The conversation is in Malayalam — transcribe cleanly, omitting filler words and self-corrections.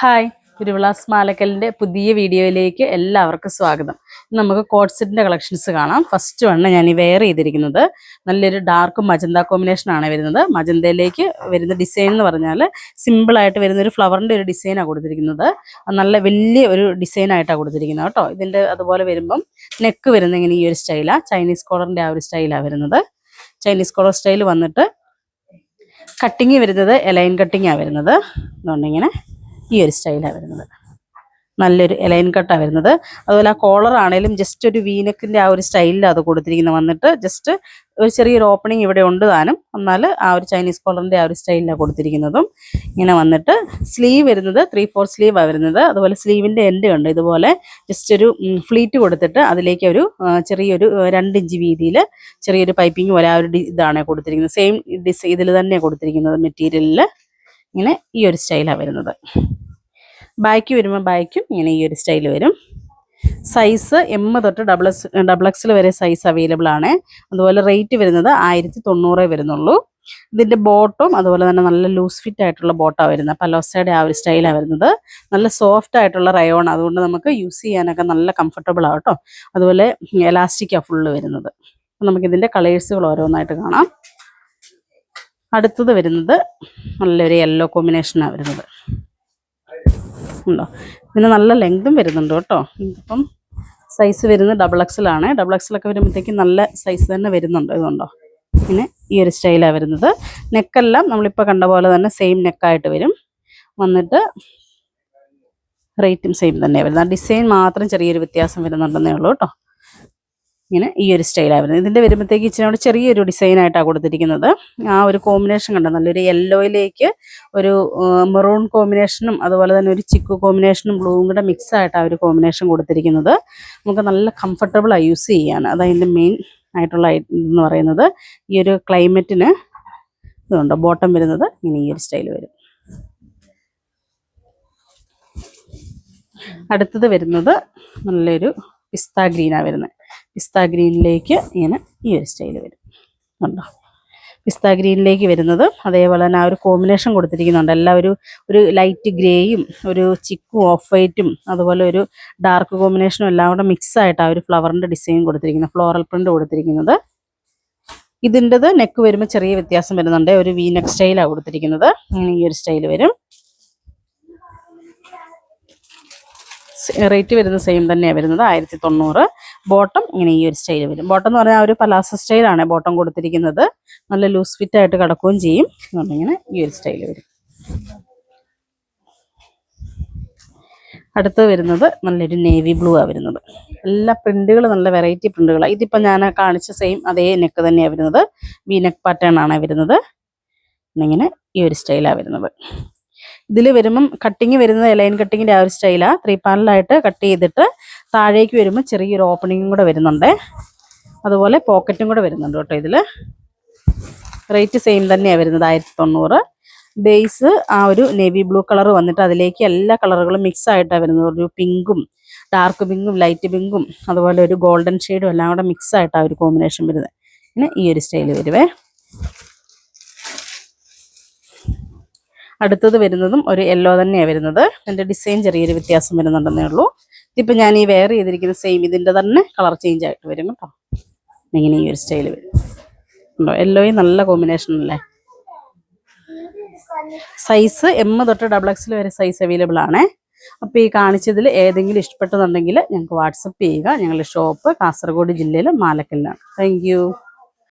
ഹായ്, തിരുവിളാസ് മാലക്കലിൻ്റെ പുതിയ വീഡിയോയിലേക്ക് എല്ലാവർക്കും സ്വാഗതം. നമുക്ക് കോഡ് സെറ്റിൻ്റെ കളക്ഷൻസ് കാണാം. ഫസ്റ്റ് വണ്ണ് ഞാൻ ഈ വെയർ ചെയ്തിരിക്കുന്നത് നല്ലൊരു ഡാർക്ക് മജന്ത കോമ്പിനേഷനാണ് വരുന്നത്. മജന്തയിലേക്ക് വരുന്ന ഡിസൈൻ എന്ന് പറഞ്ഞാൽ സിമ്പിളായിട്ട് വരുന്ന ഒരു ഫ്ലവറിൻ്റെ ഒരു ഡിസൈനാണ് കൊടുത്തിരിക്കുന്നത്. നല്ല വലിയ ഒരു ഡിസൈനായിട്ടാണ് കൊടുത്തിരിക്കുന്നത് കേട്ടോ. ഇതിൻ്റെ അതുപോലെ വരുമ്പം നെക്ക് വരുന്ന ഇങ്ങനെ ഈ ഒരു സ്റ്റൈലാണ്, ചൈനീസ് കോളറിൻ്റെ ആ ഒരു സ്റ്റൈലാണ് വരുന്നത്. ചൈനീസ് കോളർ സ്റ്റൈൽ വന്നിട്ട് കട്ടിങ് വരുന്നത് എലൈൻ കട്ടിങ്ങാണ് വരുന്നത്. അതുകൊണ്ടിങ്ങനെ ഈ ഒരു സ്റ്റൈലാണ് വരുന്നത്. നല്ലൊരു എലൈൻ കട്ടാണ് വരുന്നത്. അതുപോലെ ആ കോളർ ആണെങ്കിലും ജസ്റ്റ് ഒരു വീനക്കിൻ്റെ ആ ഒരു സ്റ്റൈലിലാണ് അത് കൊടുത്തിരിക്കുന്നത്. വന്നിട്ട് ജസ്റ്റ് ഒരു ചെറിയൊരു ഓപ്പണിങ് ഇവിടെ ഉണ്ട് താനും, എന്നാൽ ആ ഒരു ചൈനീസ് കോളറിൻ്റെ ആ ഒരു സ്റ്റൈലിലാണ് കൊടുത്തിരിക്കുന്നതും. ഇങ്ങനെ വന്നിട്ട് സ്ലീവ് വരുന്നത് 3/4 സ്ലീവാണ് വരുന്നത്. അതുപോലെ സ്ലീവിൻ്റെ എൻഡ് ഉണ്ട് ഇതുപോലെ ജസ്റ്റ് ഒരു ഫ്ലീറ്റ് കൊടുത്തിട്ട് അതിലേക്ക് ഒരു ചെറിയൊരു 2 ഇഞ്ച് വീതിയിൽ ചെറിയൊരു പൈപ്പിംഗ് പോലെ ആ ഒരു ഇതാണ് കൊടുത്തിരിക്കുന്നത്. സെയിം ഇതിൽ തന്നെയാണ് കൊടുത്തിരിക്കുന്നത് മെറ്റീരിയലിൽ. ഇങ്ങനെ ഈ ഒരു സ്റ്റൈലാണ് വരുന്നത്. ബാക്ക് വരുമ്പോൾ ബാക്കും ഇങ്ങനെ ഈ ഒരു സ്റ്റൈൽ വരും. സൈസ് M തൊട്ട് XXL വരെ സൈസ് അവൈലബിൾ ആണ്. അതുപോലെ റേറ്റ് വരുന്നത് 1090 വരുന്നുള്ളൂ. ഇതിൻ്റെ ബോട്ടും അതുപോലെ തന്നെ നല്ല ലൂസ് ഫിറ്റ് ആയിട്ടുള്ള ബോട്ടാണ് വരുന്നത്. പലോസയുടെ ആ ഒരു സ്റ്റൈലാണ് വരുന്നത്. നല്ല സോഫ്റ്റ് ആയിട്ടുള്ള റയോൺ, അതുകൊണ്ട് നമുക്ക് യൂസ് ചെയ്യാനൊക്കെ നല്ല കംഫർട്ടബിൾ ആണ് കേട്ടോ. അതുപോലെ എലാസ്റ്റിക്കാണ് ഫുള്ള് വരുന്നത്. നമുക്കിതിൻ്റെ കളേഴ്സുകൾ ഓരോന്നായിട്ട് കാണാം. അടുത്തത് വരുന്നത് നല്ലൊരു യെല്ലോ കോമ്പിനേഷനാണ് വരുന്നത്. ഉണ്ടോ, ഇതിന് നല്ല ലെങ്തും വരുന്നുണ്ട് കേട്ടോ. ഇപ്പം സൈസ് വരുന്നത് XXL ആണ്. XXL ഒക്കെ വരുമ്പോഴത്തേക്കും നല്ല സൈസ് തന്നെ വരുന്നുണ്ട്. ഇതുണ്ടോ, പിന്നെ ഈ ഒരു സ്റ്റൈലാണ് വരുന്നത്. നെക്കെല്ലാം നമ്മളിപ്പോൾ കണ്ട പോലെ തന്നെ സെയിം നെക്കായിട്ട് വരും. വന്നിട്ട് റേറ്റും സെയിം തന്നെ വരുന്നത്. ഡിസൈൻ മാത്രം ചെറിയൊരു വ്യത്യാസം വരുന്നുണ്ടെന്നേ ഉള്ളൂ കേട്ടോ. ഇങ്ങനെ ഈ ഒരു സ്റ്റൈലാണ് വരുന്നത്. ഇതിൻ്റെ വരുമ്പോഴത്തേക്ക് ഇച്ചിരി ചെറിയൊരു ഡിസൈനായിട്ടാണ് കൊടുത്തിരിക്കുന്നത്. ആ ഒരു കോമ്പിനേഷൻ കണ്ടോ, നല്ലൊരു യെല്ലോയിലേക്ക് ഒരു മെറൂൺ കോമ്പിനേഷനും അതുപോലെ തന്നെ ഒരു ചിക്കു കോമ്പിനേഷനും ബ്ലൂവും കൂടെ മിക്സ് ആയിട്ടാണ് ഒരു കോമ്പിനേഷൻ കൊടുത്തിരിക്കുന്നത്. നമുക്ക് നല്ല കംഫർട്ടബിളാണ് യൂസ് ചെയ്യാൻ. അതതിൻ്റെ മെയിൻ ആയിട്ടുള്ള എന്ന് പറയുന്നത്. ഈ ഒരു ക്ലൈമറ്റിന് ഇതുണ്ടോ, ബോട്ടം വരുന്നത് ഇങ്ങനെ ഈ ഒരു സ്റ്റൈൽ വരും. അടുത്തത് വരുന്നത് നല്ലൊരു പിസ്ത ഗ്രീനാണ് വരുന്നത്. പിസ്ത ഗ്രീനിലേക്ക് ഇങ്ങനെ ഈ ഒരു സ്റ്റൈൽ വരും. കണ്ടോ, പിസ്ത ഗ്രീനിലേക്ക് വരുന്നത് അതേപോലെ തന്നെ ആ ഒരു കോമ്പിനേഷൻ കൊടുത്തിരിക്കുന്നുണ്ട്. എല്ലാം ഒരു ലൈറ്റ് ഗ്രേയും ഒരു ചിക്കും ഓഫ് വൈറ്റും അതുപോലെ ഒരു ഡാർക്ക് കോമ്പിനേഷനും എല്ലാം കൂടെ മിക്സ് ആയിട്ട് ആ ഒരു ഫ്ലവറിൻ്റെ ഡിസൈൻ കൊടുത്തിരിക്കുന്നത്, ഫ്ലോറൽ പ്രിന്റ് കൊടുത്തിരിക്കുന്നത്. ഇതിൻ്റെത് നെക്ക് വരുമ്പോൾ ചെറിയ വ്യത്യാസം വരുന്നുണ്ട്. ഒരു വി നെക്ക് സ്റ്റൈലാണ് കൊടുത്തിരിക്കുന്നത്. ഇങ്ങനെ ഈ ഒരു സ്റ്റൈൽ വരും. റേറ്റ് വരുന്നത് സെയിം തന്നെയാണ് വരുന്നത്, 1090. ബോട്ടം ഇങ്ങനെ ഈ ഒരു സ്റ്റൈൽ വരും. ബോട്ടം എന്ന് പറഞ്ഞാൽ ഒരു പലാസ സ്റ്റൈലാണ് ബോട്ടം കൊടുത്തിരിക്കുന്നത്. നല്ല ലൂസ് ഫിറ്റ് ആയിട്ട് കിടക്കുകയും ചെയ്യും. ഇങ്ങനെ ഈ ഒരു സ്റ്റൈൽ വരും. അടുത്ത് വരുന്നത് നല്ലൊരു നേവി ബ്ലൂ ആണ് വരുന്നത്. എല്ലാ പ്രിന്റുകൾ നല്ല വെറൈറ്റി പ്രിന്റുകളാണ്. ഇതിപ്പോൾ ഞാൻ കാണിച്ച സെയിം അതേ നെക്ക് തന്നെയാണ് വരുന്നത്. വി നെക്ക് പാറ്റേൺ ആണ് വരുന്നത്. ഇങ്ങനെ ഈ ഒരു സ്റ്റൈലാണ് വരുന്നത്. ഇതിൽ വരുമ്പം കട്ടിങ് വരുന്നത് എലൈൻ കട്ടിങ്ങിൻ്റെ ആ ഒരു സ്റ്റൈലാണ്. 3 പാനലായിട്ട് കട്ട് ചെയ്തിട്ട് താഴേക്ക് വരുമ്പോൾ ചെറിയൊരു ഓപ്പണിങ്ങും കൂടെ വരുന്നുണ്ട്. അതുപോലെ പോക്കറ്റും കൂടെ വരുന്നുണ്ട് കേട്ടോ. ഇതിൽ റേറ്റ് സെയിം തന്നെയാണ് വരുന്നത്, 1090. ബേസ് ആ ഒരു നേവി ബ്ലൂ കളർ വന്നിട്ട് അതിലേക്ക് എല്ലാ കളറുകളും മിക്സ് ആയിട്ടാണ് വരുന്നത്. ഒരു പിങ്കും ഡാർക്ക് പിങ്കും ലൈറ്റ് പിങ്കും അതുപോലെ ഒരു ഗോൾഡൻ ഷെയ്ഡും എല്ലാം കൂടെ മിക്സ് ആയിട്ടാണ് ഒരു കോമ്പിനേഷൻ വരുന്നത്. പിന്നെ ഈ ഒരു സ്റ്റൈൽ വരുവേ. അടുത്തത് വരുന്നതും ഒരു യെല്ലോ തന്നെയാണ് വരുന്നത്. എൻ്റെ ഡിസൈൻ ചെറിയൊരു വ്യത്യാസം വരുന്നുണ്ടെന്നേ ഉള്ളൂ. ഇതിപ്പോൾ ഞാൻ ഈ വെയർ ചെയ്തിരിക്കുന്ന സെയിം ഇതിൻ്റെ തന്നെ കളർ ചേഞ്ച് ആയിട്ട് വരും കേട്ടോ. ഇങ്ങനെ ഈ ഒരു സ്റ്റൈൽ വരും. ഉണ്ടോ, യെല്ലോയും നല്ല കോമ്പിനേഷൻ അല്ലേ. സൈസ് M തൊട്ട് XXL വരെ സൈസ് അവൈലബിൾ ആണ്. അപ്പോൾ ഈ കാണിച്ചതിൽ ഏതെങ്കിലും ഇഷ്ടപ്പെട്ടെന്നുണ്ടെങ്കിൽ ഞങ്ങൾക്ക് വാട്സപ്പ് ചെയ്യുക. ഞങ്ങളുടെ ഷോപ്പ് കാസർഗോഡ് ജില്ലയിൽ മാലക്കലിലാണ്. Thank you.